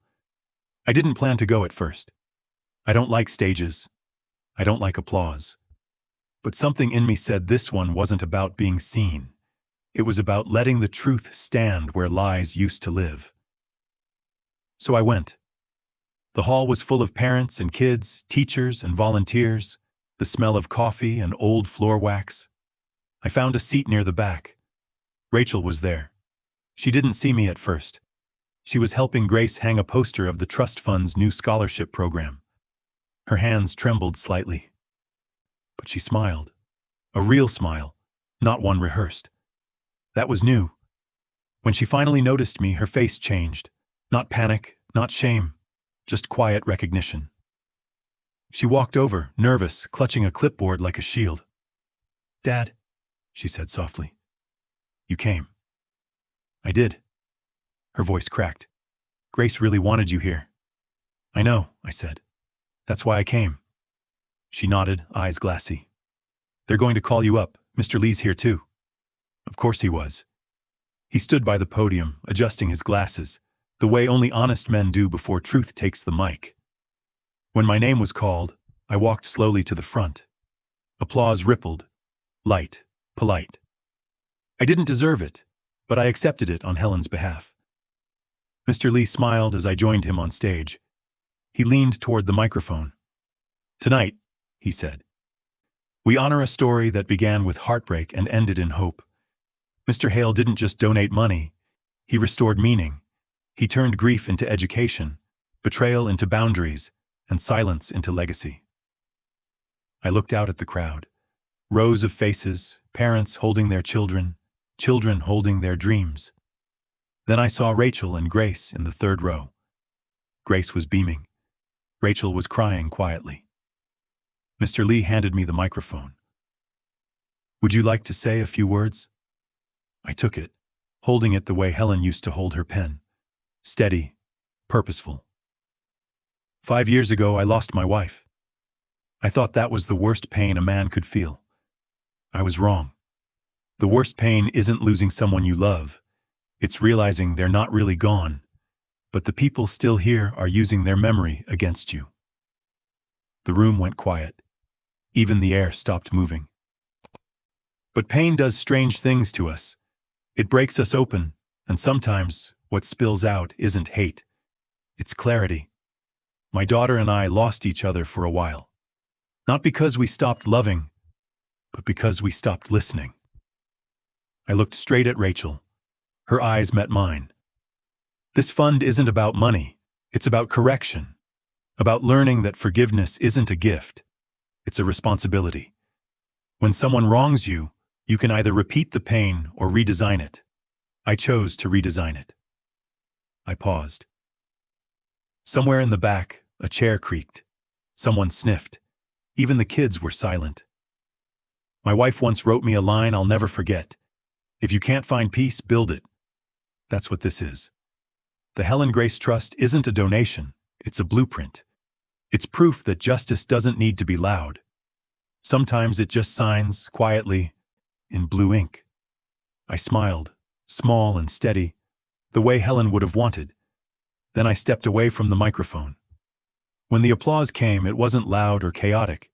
I didn't plan to go at first. I don't like stages. I don't like applause. But something in me said this one wasn't about being seen. It was about letting the truth stand where lies used to live. So I went. The hall was full of parents and kids, teachers and volunteers, the smell of coffee and old floor wax. I found a seat near the back. Rachel was there. She didn't see me at first. She was helping Grace hang a poster of the trust fund's new scholarship program. Her hands trembled slightly. But she smiled. A real smile, not one rehearsed. That was new. When she finally noticed me, her face changed. Not panic, not shame, just quiet recognition. She walked over, nervous, clutching a clipboard like a shield. "Dad," she said softly. "You came." "I did." Her voice cracked. "Grace really wanted you here." "I know," I said. "That's why I came." She nodded, eyes glassy. "They're going to call you up. Mr. Lee's here too." Of course he was. He stood by the podium, adjusting his glasses, the way only honest men do before truth takes the mic. When my name was called, I walked slowly to the front. Applause rippled. Light, polite. I didn't deserve it, but I accepted it on Helen's behalf. Mr. Lee smiled as I joined him on stage. He leaned toward the microphone. "Tonight," he said, "we honor a story that began with heartbreak and ended in hope. Mr. Hale didn't just donate money. He restored meaning. He turned grief into education, betrayal into boundaries, and silence into legacy." I looked out at the crowd. Rows of faces, parents holding their children, children holding their dreams. Then I saw Rachel and Grace in the third row. Grace was beaming. Rachel was crying quietly. Mr. Lee handed me the microphone. "Would you like to say a few words?" I took it, holding it the way Helen used to hold her pen. Steady, purposeful. 5 years ago, I lost my wife. I thought that was the worst pain a man could feel. I was wrong. The worst pain isn't losing someone you love. It's realizing they're not really gone, but the people still here are using their memory against you. The room went quiet. Even the air stopped moving. But pain does strange things to us. It breaks us open, and sometimes what spills out isn't hate. It's clarity. My daughter and I lost each other for a while. Not because we stopped loving, but because we stopped listening. I looked straight at Rachel. Her eyes met mine. This fund isn't about money. It's about correction. About learning that forgiveness isn't a gift. It's a responsibility. When someone wrongs you, you can either repeat the pain or redesign it. I chose to redesign it. I paused. Somewhere in the back, a chair creaked. Someone sniffed. Even the kids were silent. My wife once wrote me a line I'll never forget. "If you can't find peace, build it." That's what this is. The Helen Grace Trust isn't a donation. It's a blueprint. It's proof that justice doesn't need to be loud. Sometimes it just signs, quietly, in blue ink. I smiled, small and steady, the way Helen would have wanted. Then I stepped away from the microphone. When the applause came, it wasn't loud or chaotic.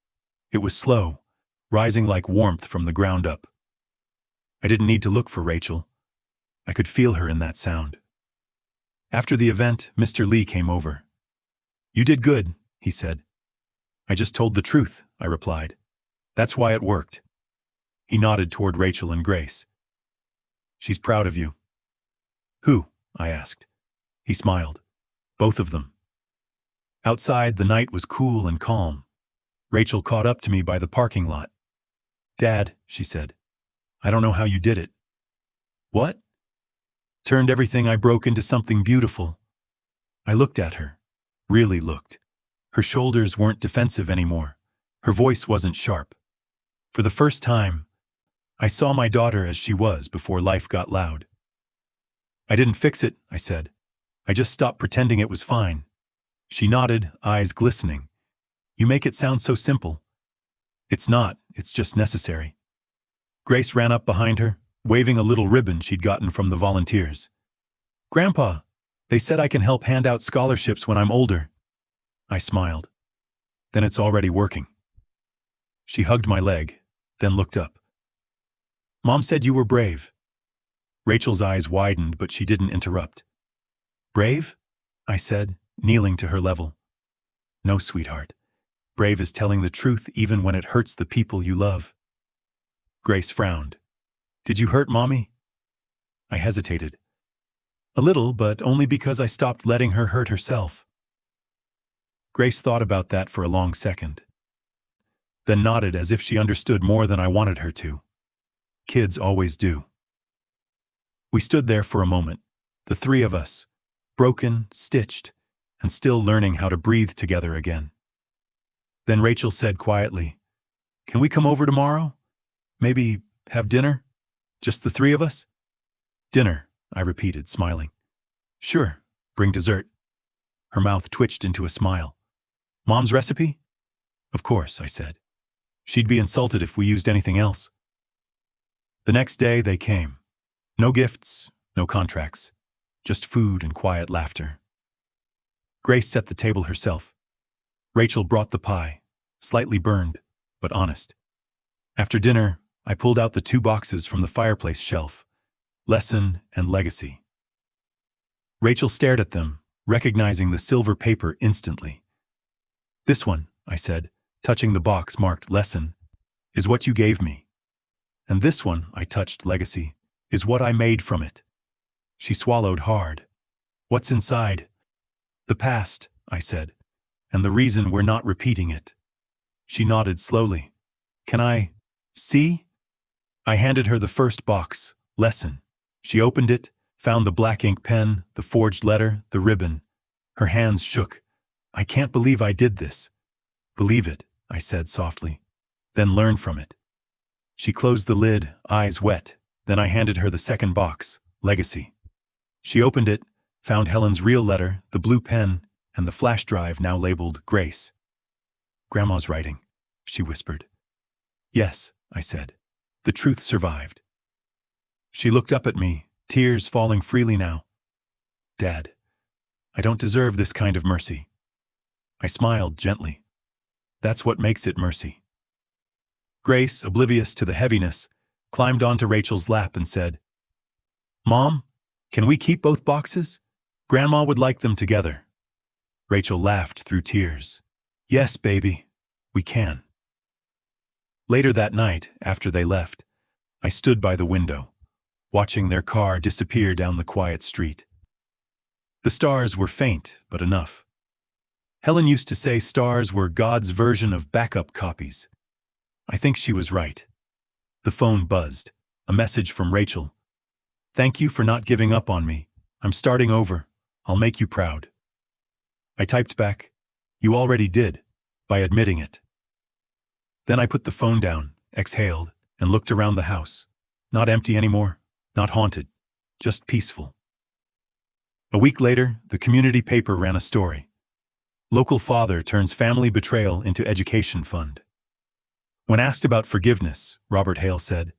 It was slow, rising like warmth from the ground up. I didn't need to look for Rachel. I could feel her in that sound. After the event, Mr. Lee came over. "You did good," he said. "I just told the truth," I replied. "That's why it worked." He nodded toward Rachel and Grace. "She's proud of you." "Who?" I asked. He smiled. "Both of them." Outside, the night was cool and calm. Rachel caught up to me by the parking lot. "Dad," she said, "I don't know how you did it." "What?" "Turned everything I broke into something beautiful." I looked at her. Really looked. Her shoulders weren't defensive anymore. Her voice wasn't sharp. For the first time, I saw my daughter as she was before life got loud. "I didn't fix it," I said. "I just stopped pretending it was fine." She nodded, eyes glistening. "You make it sound so simple." "It's not, it's just necessary." Grace ran up behind her, waving a little ribbon she'd gotten from the volunteers. "Grandpa, they said I can help hand out scholarships when I'm older." I smiled. "Then it's already working." She hugged my leg, then looked up. "Mom said you were brave." Rachel's eyes widened, but she didn't interrupt. "Brave?" I said, kneeling to her level. "No, sweetheart. Brave is telling the truth even when it hurts the people you love." Grace frowned. "Did you hurt Mommy?" I hesitated. "A little, but only because I stopped letting her hurt herself." Grace thought about that for a long second, then nodded as if she understood more than I wanted her to. Kids always do. We stood there for a moment, the three of us, broken, stitched, and still learning how to breathe together again. Then Rachel said quietly, "Can we come over tomorrow? Maybe have dinner? Just the three of us?" "Dinner," I repeated, smiling. "Sure, bring dessert." Her mouth twitched into a smile. "Mom's recipe?" "Of course," I said. "She'd be insulted if we used anything else." The next day they came. No gifts, no contracts, just food and quiet laughter. Grace set the table herself. Rachel brought the pie, slightly burned, but honest. After dinner, I pulled out the 2 boxes from the fireplace shelf, Lesson and Legacy. Rachel stared at them, recognizing the silver paper instantly. "This one," I said, touching the box marked Lesson, "is what you gave me. And this one," I touched Legacy, "is what I made from it." She swallowed hard. "What's inside?" "The past," I said, "and the reason we're not repeating it." She nodded slowly. "Can I see?" I handed her the first box, Lesson. She opened it, found the black ink pen, the forged letter, the ribbon. Her hands shook. "I can't believe I did this." "Believe it," I said softly. "Then learn from it." She closed the lid, eyes wet. Then I handed her the second box, Legacy. She opened it, found Helen's real letter, the blue pen, and the flash drive now labeled Grace. "Grandma's writing," she whispered. "Yes," I said. "The truth survived." She looked up at me, tears falling freely now. "Dad, I don't deserve this kind of mercy." I smiled gently. "That's what makes it mercy." Grace, oblivious to the heaviness, climbed onto Rachel's lap and said, "Mom, can we keep both boxes? Grandma would like them together." Rachel laughed through tears. "Yes, baby, we can." Later that night, after they left, I stood by the window, watching their car disappear down the quiet street. The stars were faint, but enough. Helen used to say stars were God's version of backup copies. I think she was right. The phone buzzed. A message from Rachel. "Thank you for not giving up on me. I'm starting over. I'll make you proud." I typed back, "You already did, by admitting it." Then I put the phone down, exhaled, and looked around the house. Not empty anymore, not haunted, just peaceful. A week later, the community paper ran a story. Local father turns family betrayal into education fund. When asked about forgiveness, Robert Hale said,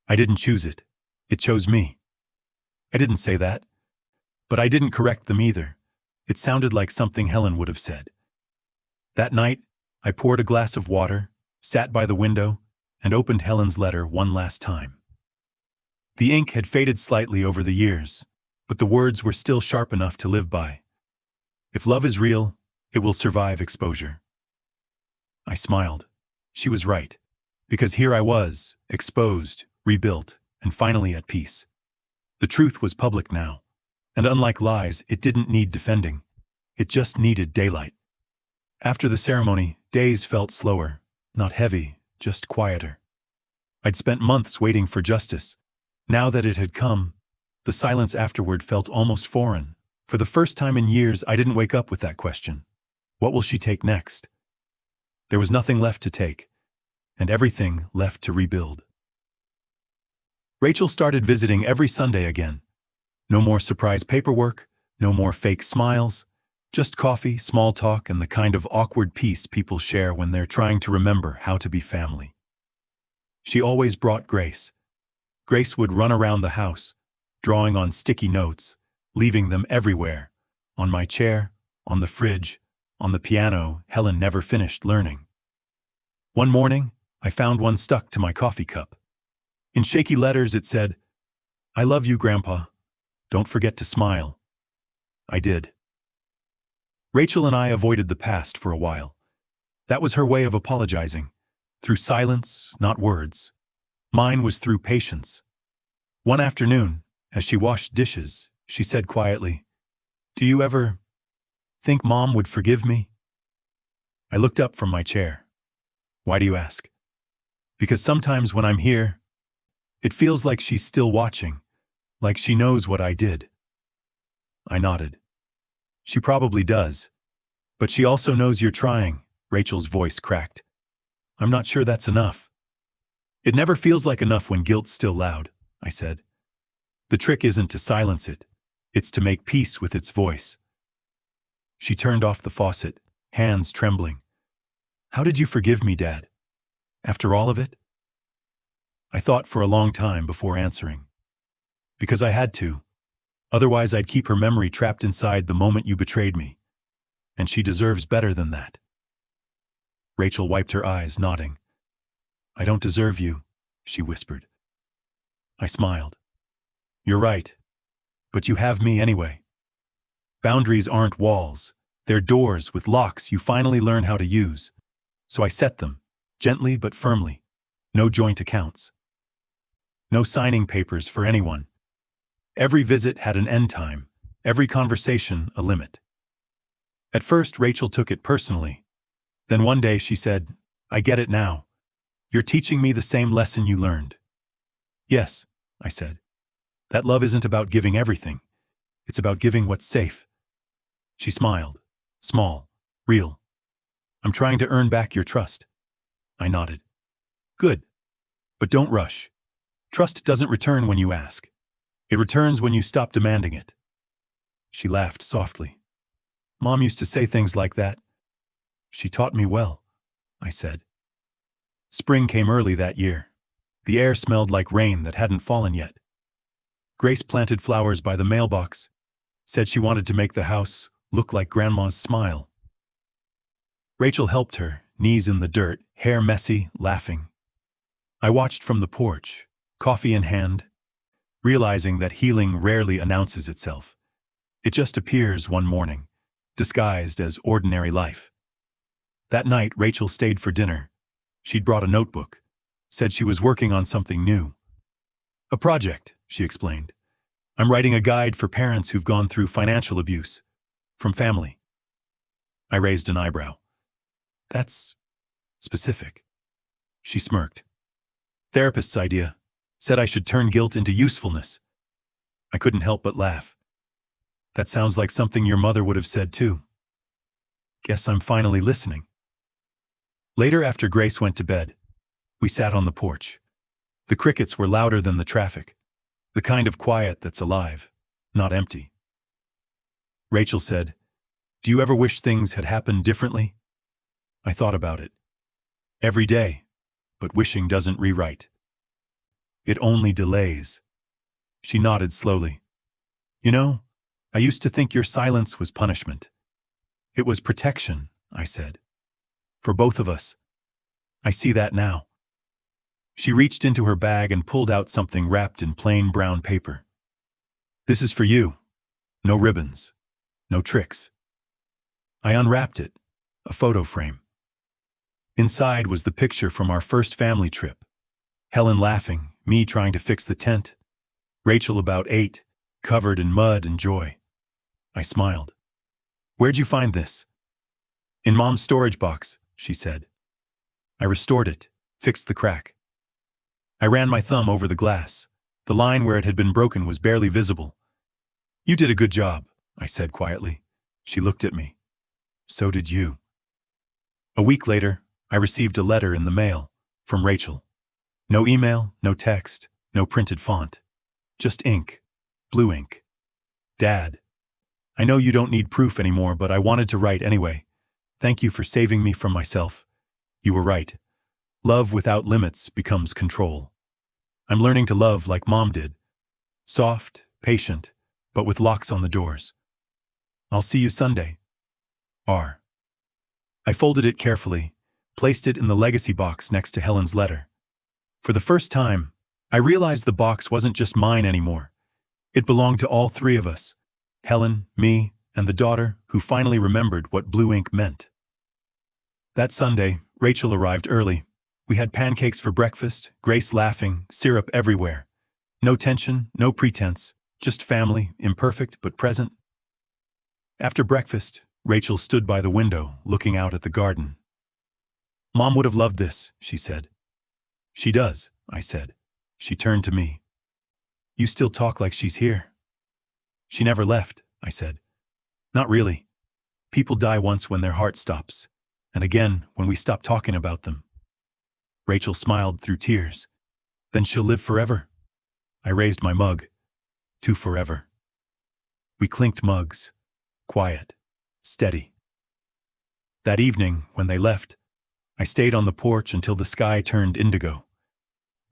"I didn't choose it. It chose me." I didn't say that. But I didn't correct them either. It sounded like something Helen would have said. That night, I poured a glass of water, sat by the window, and opened Helen's letter one last time. The ink had faded slightly over the years, but the words were still sharp enough to live by. If love is real, it will survive exposure. I smiled. She was right, because here I was, exposed, rebuilt, and finally at peace. The truth was public now, and unlike lies, it didn't need defending. It just needed daylight. After the ceremony, days felt slower, not heavy, just quieter. I'd spent months waiting for justice. Now that it had come, the silence afterward felt almost foreign. For the first time in years, I didn't wake up with that question. What will she take next? There was nothing left to take, and everything left to rebuild. Rachel started visiting every Sunday again. No more surprise paperwork, no more fake smiles, just coffee, small talk, and the kind of awkward peace people share when they're trying to remember how to be family. She always brought Grace. Grace would run around the house, drawing on sticky notes, leaving them everywhere, on my chair, on the fridge, on the piano. Helen never finished learning. One morning, I found one stuck to my coffee cup. In shaky letters it said, "I love you, Grandpa. Don't forget to smile." I did. Rachel and I avoided the past for a while. That was her way of apologizing, through silence, not words. Mine was through patience. One afternoon, as she washed dishes, she said quietly, "Do you ever think Mom would forgive me?" I looked up from my chair. "Why do you ask?" "Because sometimes when I'm here, it feels like she's still watching, like she knows what I did." I nodded. "She probably does. But she also knows you're trying." Rachel's voice cracked. "I'm not sure that's enough." "It never feels like enough when guilt's still loud," I said. "The trick isn't to silence it. It's to make peace with its voice." She turned off the faucet, hands trembling. "How did you forgive me, Dad? After all of it?" I thought for a long time before answering. "Because I had to. Otherwise I'd keep her memory trapped inside the moment you betrayed me. And she deserves better than that." Rachel wiped her eyes, nodding. "I don't deserve you," she whispered. I smiled. "You're right. But you have me anyway. Boundaries aren't walls. They're doors with locks you finally learn how to use. So I set them, gently but firmly. No joint accounts. No signing papers for anyone. Every visit had an end time, every conversation a limit." At first, Rachel took it personally. Then one day she said, "I get it now. You're teaching me the same lesson you learned." "Yes," I said. "That love isn't about giving everything. It's about giving what's safe." She smiled. Small. Real. "I'm trying to earn back your trust." I nodded. "Good. But don't rush. Trust doesn't return when you ask. It returns when you stop demanding it." She laughed softly. "Mom used to say things like that." "She taught me well," I said. Spring came early that year. The air smelled like rain that hadn't fallen yet. Grace planted flowers by the mailbox, said she wanted to make the house look like Grandma's smile. Rachel helped her, knees in the dirt, hair messy, laughing. I watched from the porch, coffee in hand, realizing that healing rarely announces itself. It just appears one morning, disguised as ordinary life. That night, Rachel stayed for dinner. She'd brought a notebook, said she was working on something new. "A project," she explained. "I'm writing a guide for parents who've gone through financial abuse from family." I raised an eyebrow. "That's specific." She smirked. "Therapist's idea. Said I should turn guilt into usefulness." I couldn't help but laugh. "That sounds like something your mother would have said too." Guess I'm finally listening. Later, after Grace went to bed, we sat on the porch. The crickets were louder than the traffic, the kind of quiet that's alive, not empty. Rachel said, "Do you ever wish things had happened differently?" I thought about it. Every day, but wishing doesn't rewrite. It only delays. She nodded slowly. "You know, I used to think your silence was punishment." "It was protection," I said. "For both of us." I see that now. She reached into her bag and pulled out something wrapped in plain brown paper. This is for you. No ribbons. No tricks. I unwrapped it. A photo frame. Inside was the picture from our first family trip. Helen laughing, me trying to fix the tent. Rachel about 8, covered in mud and joy. I smiled. Where'd you find this? In Mom's storage box, she said. I restored it, fixed the crack. I ran my thumb over the glass. The line where it had been broken was barely visible. You did a good job, I said quietly. She looked at me. So did you. A week later, I received a letter in the mail from Rachel. No email, no text, no printed font. Just ink. Blue ink. Dad, I know you don't need proof anymore, but I wanted to write anyway. Thank you for saving me from myself. You were right. Love without limits becomes control. I'm learning to love like Mom did. Soft, patient, but with locks on the doors. I'll see you Sunday. R. I folded it carefully, placed it in the legacy box next to Helen's letter. For the first time, I realized the box wasn't just mine anymore. It belonged to all three of us. Helen, me, and the daughter who finally remembered what blue ink meant. That Sunday, Rachel arrived early. We had pancakes for breakfast, Grace laughing, syrup everywhere. No tension, no pretense, just family, imperfect but present. After breakfast, Rachel stood by the window, looking out at the garden. Mom would have loved this, she said. She does, I said. She turned to me. You still talk like she's here. She never left, I said. Not really. People die once when their heart stops, and again when we stop talking about them. Rachel smiled through tears. Then she'll live forever. I raised my mug. To forever. We clinked mugs. Quiet. Steady. That evening, when they left, I stayed on the porch until the sky turned indigo.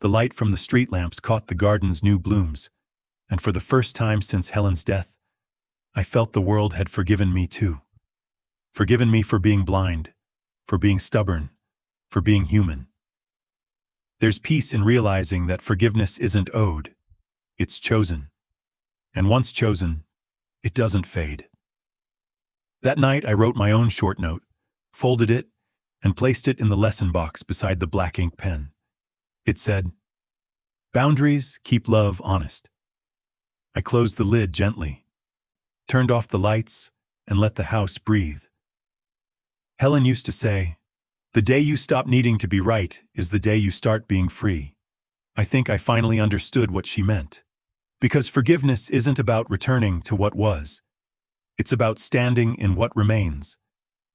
The light from the street lamps caught the garden's new blooms, and for the first time since Helen's death, I felt the world had forgiven me too. Forgiven me for being blind, for being stubborn, for being human. There's peace in realizing that forgiveness isn't owed, it's chosen. And once chosen, it doesn't fade. That night I wrote my own short note, folded it, and placed it in the lesson box beside the black ink pen. It said, "Boundaries keep love honest." I closed the lid gently, turned off the lights, and let the house breathe. Helen used to say, "The day you stop needing to be right is the day you start being free." I think I finally understood what she meant. Because forgiveness isn't about returning to what was. It's about standing in what remains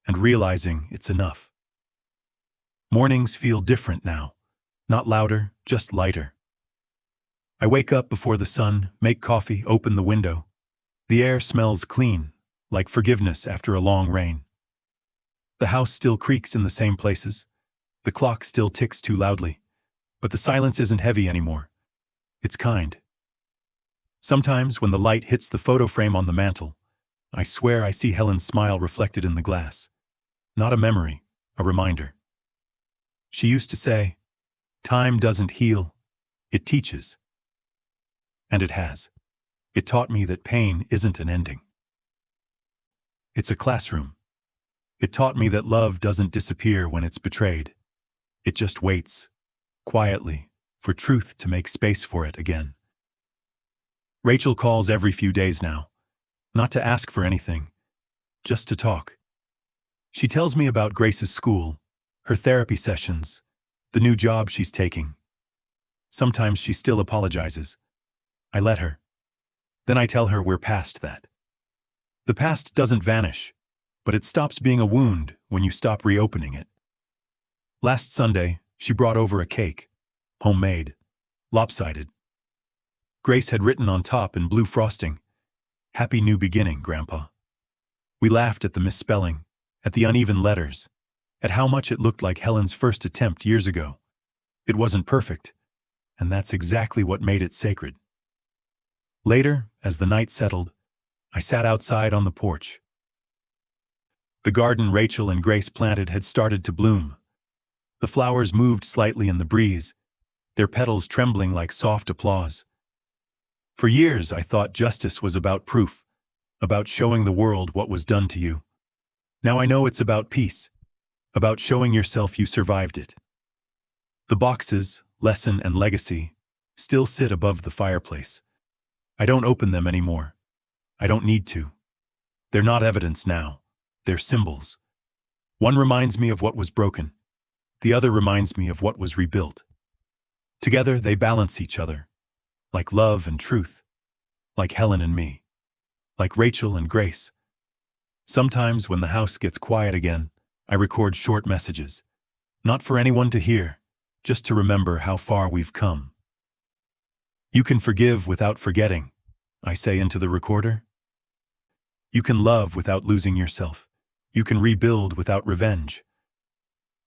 and realizing it's enough. Mornings feel different now. Not louder, just lighter. I wake up before the sun, make coffee, open the window. The air smells clean, like forgiveness after a long rain. The house still creaks in the same places. The clock still ticks too loudly. But the silence isn't heavy anymore. It's kind. Sometimes when the light hits the photo frame on the mantel, I swear I see Helen's smile reflected in the glass. Not a memory, a reminder. She used to say, "Time doesn't heal, it teaches." And it has. It taught me that pain isn't an ending. It's a classroom. It taught me that love doesn't disappear when it's betrayed. It just waits, quietly, for truth to make space for it again. Rachel calls every few days now, not to ask for anything, just to talk. She tells me about Grace's school, her therapy sessions, the new job she's taking. Sometimes she still apologizes. I let her. Then I tell her we're past that. The past doesn't vanish, but it stops being a wound when you stop reopening it. Last Sunday, she brought over a cake, homemade, lopsided. Grace had written on top in blue frosting, "Happy New Beginning, Grandpa." We laughed at the misspelling, at the uneven letters, at how much it looked like Helen's first attempt years ago. It wasn't perfect, and that's exactly what made it sacred. Later, as the night settled, I sat outside on the porch. The garden Rachel and Grace planted had started to bloom. The flowers moved slightly in the breeze, their petals trembling like soft applause. For years, I thought justice was about proof, about showing the world what was done to you. Now I know it's about peace, about showing yourself you survived it. The boxes, lesson and legacy, still sit above the fireplace. I don't open them anymore. I don't need to. They're not evidence now. They're symbols. One reminds me of what was broken. The other reminds me of what was rebuilt. Together, they balance each other, like love and truth, like Helen and me, like Rachel and Grace. Sometimes when the house gets quiet again, I record short messages, not for anyone to hear, just to remember how far we've come. You can forgive without forgetting, I say into the recorder. You can love without losing yourself. You can rebuild without revenge.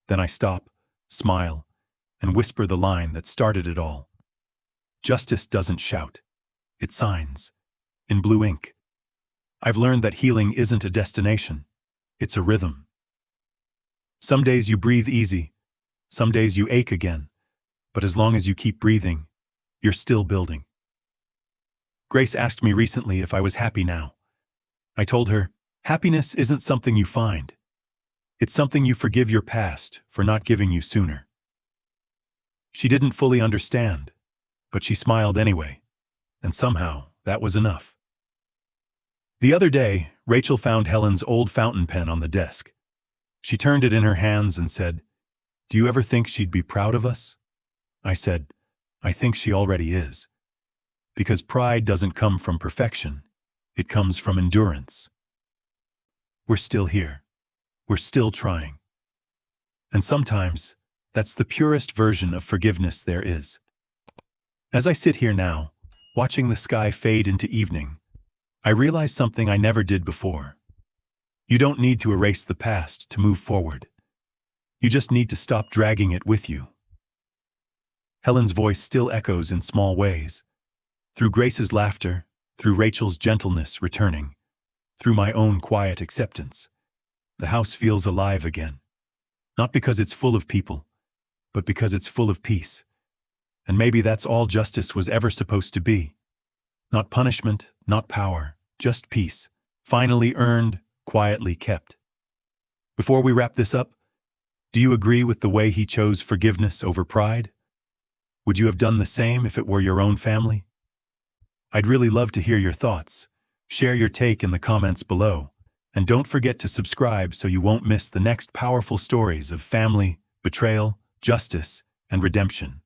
Then I stop, smile, and whisper the line that started it all. Justice doesn't shout. It signs, in blue ink. I've learned that healing isn't a destination. It's a rhythm. Some days you breathe easy. Some days you ache again. But as long as you keep breathing, you're still building. Grace asked me recently if I was happy now. I told her, happiness isn't something you find. It's something you forgive your past for not giving you sooner. She didn't fully understand, but she smiled anyway, and somehow that was enough. The other day, Rachel found Helen's old fountain pen on the desk. She turned it in her hands and said, "Do you ever think she'd be proud of us?" I said, "I think she already is. Because pride doesn't come from perfection, it comes from endurance." We're still here. We're still trying. And sometimes, that's the purest version of forgiveness there is. As I sit here now, watching the sky fade into evening, I realize something I never did before. You don't need to erase the past to move forward. You just need to stop dragging it with you. Helen's voice still echoes in small ways. Through Grace's laughter, through Rachel's gentleness returning, through my own quiet acceptance, the house feels alive again. Not because it's full of people, but because it's full of peace. And maybe that's all justice was ever supposed to be. Not punishment, not power, just peace, finally earned, quietly kept. Before we wrap this up, do you agree with the way he chose forgiveness over pride? Would you have done the same if it were your own family? I'd really love to hear your thoughts. Share your take in the comments below. And don't forget to subscribe so you won't miss the next powerful stories of family, betrayal, justice, and redemption.